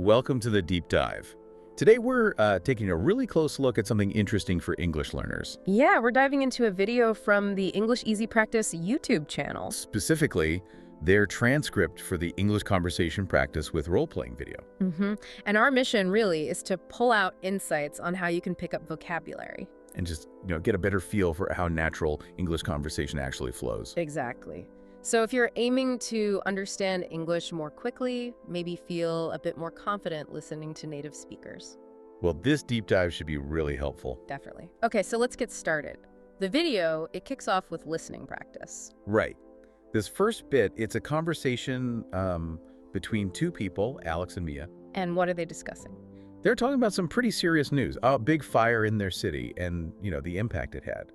Welcome to the deep dive. Today we're taking a really close look at something interesting for English learners. Yeah, we're diving into a video from the English Easy Practice YouTube channel. Specifically, their transcript for the English conversation practice with role-playing video. And our mission really is to pull out insights on how you can pick up vocabulary. And just, get a better feel for how natural English conversation actually flows. Exactly. So if you're aiming to understand English more quickly, maybe feel a bit more confident listening to native speakers. Well, this deep dive should be really helpful. Definitely. Okay, so let's get started. The video, it kicks off with listening practice. Right. This first bit, it's a conversation between two people, Alex and Mia. And what are they discussing? They're talking about some pretty serious news. A big fire in their city and, the impact it had.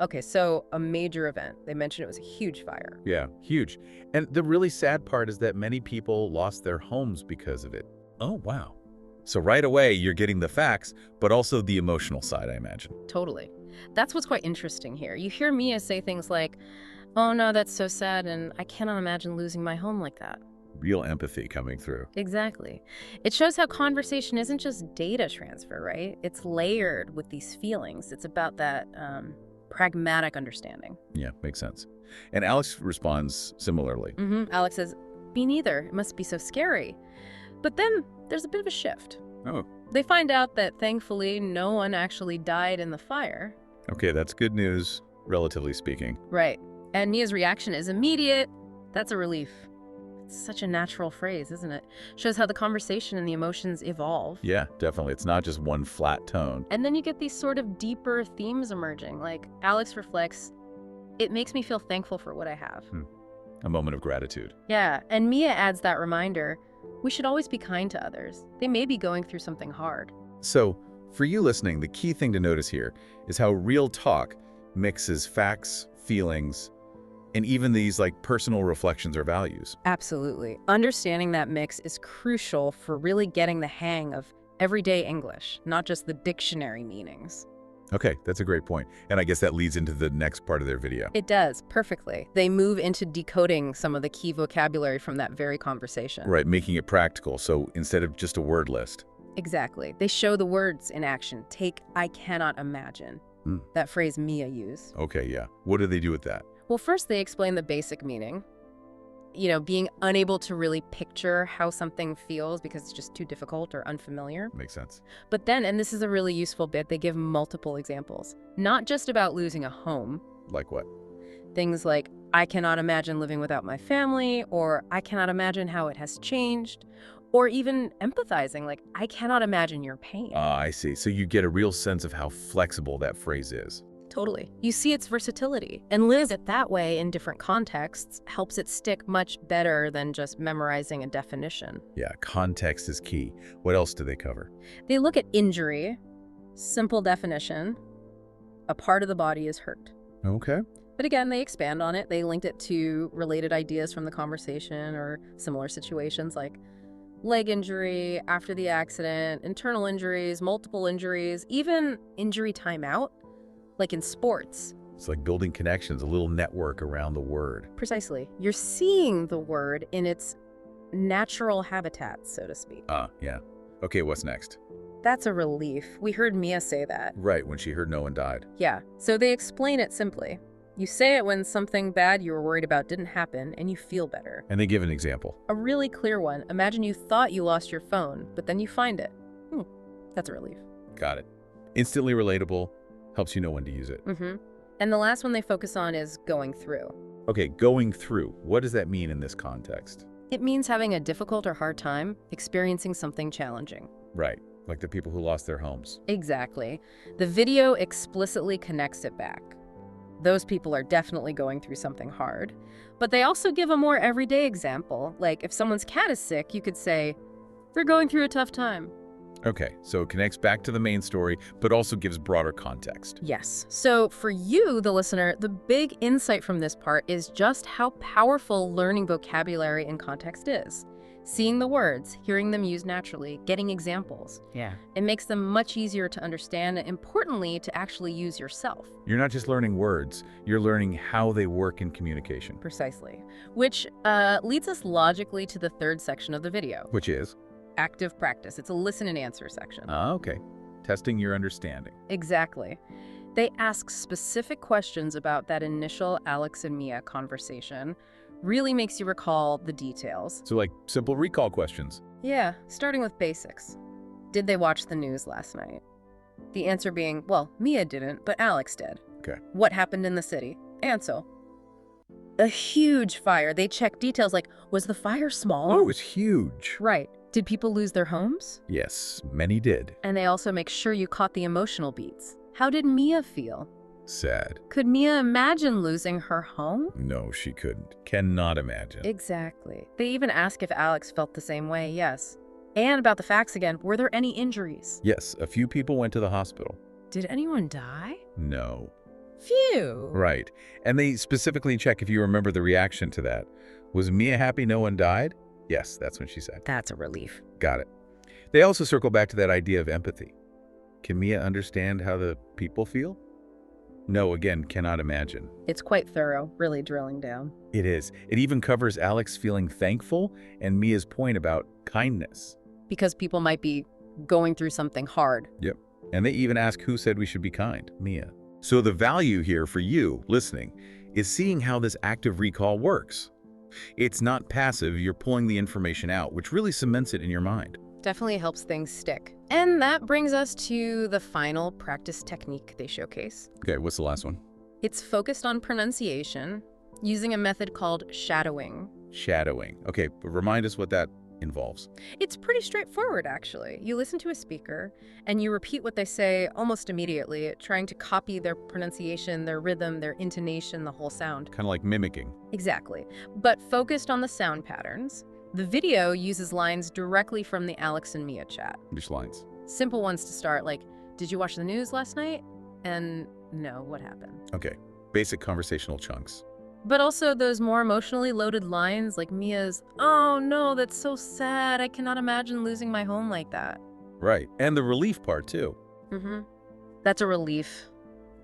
Okay, so a major event. They mentioned it was a huge fire. Yeah, huge. And the really sad part is that many people lost their homes because of it. Oh, wow. So right away, you're getting the facts, but also the emotional side, I imagine. Totally. That's what's quite interesting here. You hear Mia say things like, "Oh no, that's so sad, and I cannot imagine losing my home like that." Real empathy coming through. Exactly. It shows how conversation isn't just data transfer, right? It's layered with these feelings. It's about that pragmatic understanding. Yeah, makes sense. And Alex responds similarly. Alex says, "Me neither. It must be so scary." But then there's a bit of a shift. Oh. They find out that thankfully no one actually died in the fire. Okay, that's good news, relatively speaking. Right. And Mia's reaction is immediate. That's a relief. It's such a natural phrase, isn't it? Shows how the conversation and the emotions evolve. Yeah, definitely. It's not just one flat tone. And then you get these sort of deeper themes emerging. Like Alex reflects, "It makes me feel thankful for what I have." A moment of gratitude. Yeah, and Mia adds that reminder, we should always be kind to others. They may be going through something hard. So, for you listening, the key thing to notice here is how real talk mixes facts, feelings, and even these personal reflections or values. Absolutely. Understanding that mix is crucial for really getting the hang of everyday English, not just the dictionary meanings. Okay, that's a great point. And I guess that leads into the next part of their video. It does, perfectly. They move into decoding some of the key vocabulary from that very conversation. Right, making it practical, so instead of just a word list. Exactly. They show the words in action. Take "I cannot imagine." That phrase Mia used. Okay, yeah. What do they do with that? Well, first they explain the basic meaning. Being unable to really picture how something feels because it's just too difficult or unfamiliar. Makes sense. But then, and this is a really useful bit, they give multiple examples. Not just about losing a home. Like what? Things like, "I cannot imagine living without my family," or "I cannot imagine how it has changed," or even empathizing, like, "I cannot imagine your pain." I see. So you get a real sense of how flexible that phrase is. Totally. You see its versatility, and lives it that way in different contexts helps it stick much better than just memorizing a definition. Yeah, context is key. What else do they cover? They look at injury. Simple definition: a part of the body is hurt. Okay. But again, they expand on it. They linked it to related ideas from the conversation or similar situations like leg injury after the accident, internal injuries, multiple injuries, even injury timeout, like in sports. It's like building connections, a little network around the word. Precisely. You're seeing the word in its natural habitat, so to speak. Yeah. Okay, what's next? That's a relief. We heard Mia say that. Right, when she heard no one died. Yeah, so they explain it simply. You say it when something bad you were worried about didn't happen, and you feel better. And they give an example. A really clear one. Imagine you thought you lost your phone, but then you find it. That's a relief. Got it. Instantly relatable, helps you know when to use it. And the last one they focus on is going through. Okay, going through. What does that mean in this context? It means having a difficult or hard time, experiencing something challenging. Right, like the people who lost their homes. Exactly. The video explicitly connects it back. Those people are definitely going through something hard. But they also give a more everyday example. Like if someone's cat is sick, you could say, "They're going through a tough time." Okay, so it connects back to the main story, but also gives broader context. Yes. So for you, the listener, the big insight from this part is just how powerful learning vocabulary in context is. Seeing the words, hearing them used naturally, getting examples. Yeah. It makes them much easier to understand and, importantly, to actually use yourself. You're not just learning words, you're learning how they work in communication. Precisely. Which leads us logically to the third section of the video. Which is? active practice. It's a listen and answer section. Okay. Testing your understanding. Exactly. They ask specific questions about that initial Alex and Mia conversation. Really makes you recall the details. So like simple recall questions. Yeah, starting with basics. Did they watch the news last night? The answer being, well, Mia didn't, but Alex did. Okay. What happened in the city? Ansel. A huge fire. They check details like, was the fire small? Oh, it was huge. Right. Did people lose their homes? Yes, many did. And they also make sure you caught the emotional beats. How did Mia feel? Sad. Could Mia imagine losing her home? No, she couldn't. Cannot imagine. Exactly. They even ask if Alex felt the same way, yes. And about the facts again, were there any injuries? Yes, a few people went to the hospital. Did anyone die? No. Phew. Right. And they specifically check if you remember the reaction to that. Was Mia happy no one died? Yes, that's what she said. That's a relief. Got it. They also circle back to that idea of empathy. Can Mia understand how the people feel? No, again, cannot imagine. It's quite thorough, really drilling down. It is. It even covers Alex feeling thankful and Mia's point about kindness. Because people might be going through something hard. Yep. And they even ask who said we should be kind, Mia. So the value here for you, listening, is seeing how this active recall works. It's not passive, you're pulling the information out, which really cements it in your mind. Definitely helps things stick. And that brings us to the final practice technique they showcase. Okay, what's the last one? It's focused on pronunciation using a method called shadowing. Shadowing. Okay, but remind us what that involves. It's pretty straightforward, actually. You listen to a speaker and you repeat what they say almost immediately, trying to copy their pronunciation, their rhythm, their intonation, the whole sound. Kind of like mimicking. Exactly. But focused on the sound patterns. The video uses lines directly from the Alex and Mia chat. Which lines? Simple ones to start, like, did you watch the news last night? And no, what happened? Okay, basic conversational chunks. But also those more emotionally loaded lines like Mia's, oh no, that's so sad. I cannot imagine losing my home like that. Right, and the relief part too. That's a relief.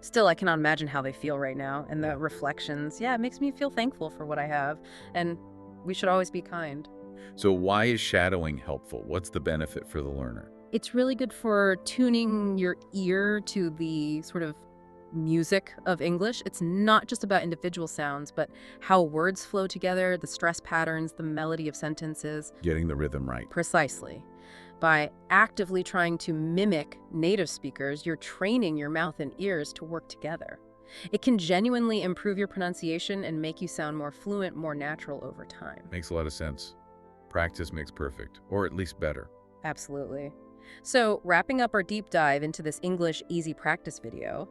Still, I cannot imagine how they feel right now. And the reflections, yeah, it makes me feel thankful for what I have. And we should always be kind. So why is shadowing helpful? What's the benefit for the learner? It's really good for tuning your ear to the sort of music of English. It's not just about individual sounds, but how words flow together, the stress patterns, the melody of sentences. Getting the rhythm right. Precisely. By actively trying to mimic native speakers, you're training your mouth and ears to work together. It can genuinely improve your pronunciation and make you sound more fluent, more natural over time. Makes a lot of sense. Practice makes perfect, or at least better. Absolutely. So, wrapping up our deep dive into this English easy practice video,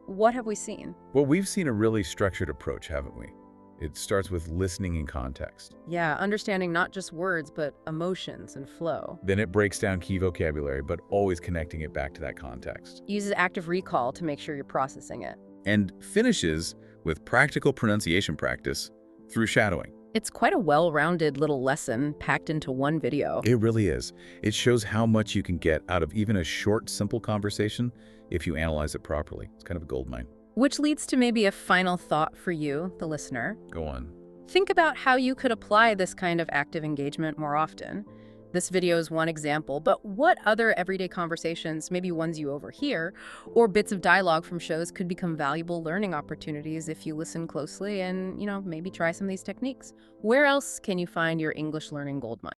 what have we seen? Well, we've seen a really structured approach, haven't we? It starts with listening in context. Yeah, understanding not just words, but emotions and flow. Then it breaks down key vocabulary, but always connecting it back to that context. Uses active recall to make sure you're processing it. And finishes with practical pronunciation practice through shadowing. It's quite a well-rounded little lesson packed into one video. It really is. It shows how much you can get out of even a short, simple conversation if you analyze it properly. It's kind of a goldmine. Which leads to maybe a final thought for you, the listener. Go on. Think about how you could apply this kind of active engagement more often. This video is one example, but what other everyday conversations, maybe ones you overhear, or bits of dialogue from shows could become valuable learning opportunities if you listen closely and, maybe try some of these techniques? Where else can you find your English learning goldmine?